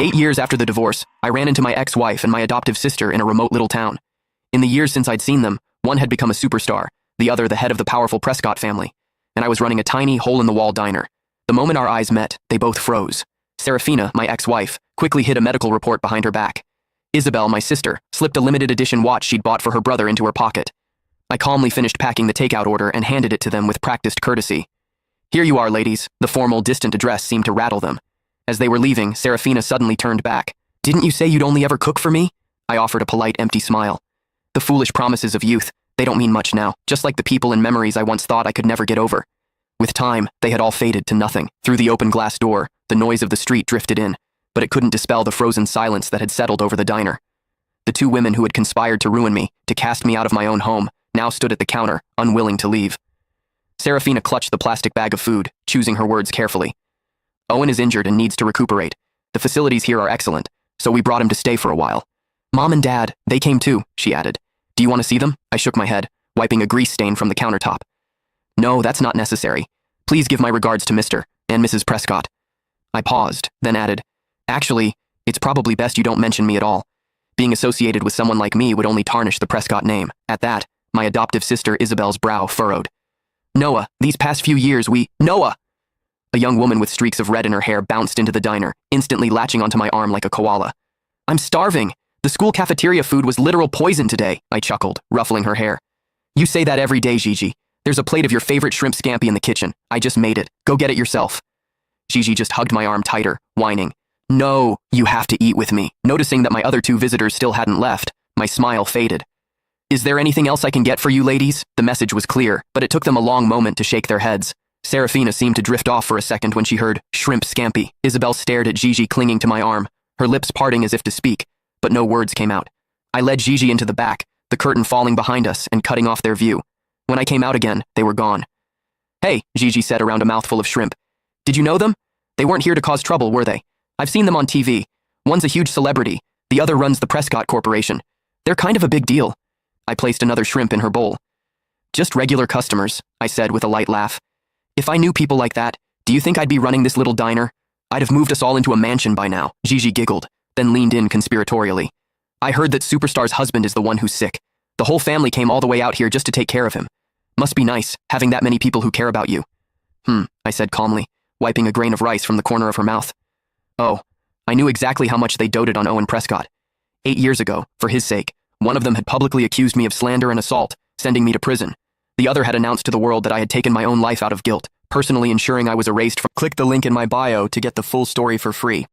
8 years after the divorce, I ran into my ex-wife and my adoptive sister in a remote little town. In the years since I'd seen them, one had become a superstar, the other the head of the powerful Prescott family, and I was running a tiny, hole-in-the-wall diner. The moment our eyes met, they both froze. Serafina, my ex-wife, quickly hid a medical report behind her back. Isabel, my sister, slipped a limited-edition watch she'd bought for her brother into her pocket. I calmly finished packing the takeout order and handed it to them with practiced courtesy. "Here you are, ladies." The formal, distant address seemed to rattle them. As they were leaving, Serafina suddenly turned back. "Didn't you say you'd only ever cook for me?" I offered a polite, empty smile. The foolish promises of youth, they don't mean much now, just like the people and memories I once thought I could never get over. With time, they had all faded to nothing. Through the open glass door, the noise of the street drifted in, but it couldn't dispel the frozen silence that had settled over the diner. The two women who had conspired to ruin me, to cast me out of my own home, now stood at the counter, unwilling to leave. Serafina clutched the plastic bag of food, choosing her words carefully. "Owen is injured and needs to recuperate. The facilities here are excellent, so we brought him to stay for a while. Mom and Dad, they came too," she added. "Do you want to see them?" I shook my head, wiping a grease stain from the countertop. "No, that's not necessary. Please give my regards to Mr. and Mrs. Prescott." I paused, then added, "Actually, it's probably best you don't mention me at all. Being associated with someone like me would only tarnish the Prescott name." At that, my adoptive sister Isabel's brow furrowed. "Noah, these past few years Noah!" A young woman with streaks of red in her hair bounced into the diner, instantly latching onto my arm like a koala. "I'm starving. The school cafeteria food was literal poison today," I chuckled, ruffling her hair. "You say that every day, Gigi. There's a plate of your favorite shrimp scampi in the kitchen. I just made it. Go get it yourself." Gigi just hugged my arm tighter, whining, "No, you have to eat with me." Noticing that my other two visitors still hadn't left, my smile faded. "Is there anything else I can get for you ladies?" The message was clear, but it took them a long moment to shake their heads. Serafina seemed to drift off for a second when she heard shrimp scampi. Isabel stared at Gigi clinging to my arm, her lips parting as if to speak, but no words came out. I led Gigi into the back, the curtain falling behind us and cutting off their view. When I came out again, they were gone. "Hey," Gigi said around a mouthful of shrimp. "Did you know them? They weren't here to cause trouble, were they? I've seen them on TV. One's a huge celebrity, the other runs the Prescott Corporation. They're kind of a big deal." I placed another shrimp in her bowl. "Just regular customers," I said with a light laugh. "If I knew people like that, do you think I'd be running this little diner? I'd have moved us all into a mansion by now." Gigi giggled, then leaned in conspiratorially. "I heard that Superstar's husband is the one who's sick. The whole family came all the way out here just to take care of him. Must be nice, having that many people who care about you." I said calmly, wiping a grain of rice from the corner of her mouth. "Oh, I knew exactly how much they doted on Owen Prescott. 8 years ago, for his sake, one of them had publicly accused me of slander and assault, sending me to prison. The other had announced to the world that I had taken my own life out of guilt, personally ensuring I was erased from." Click the link in my bio to get the full story for free.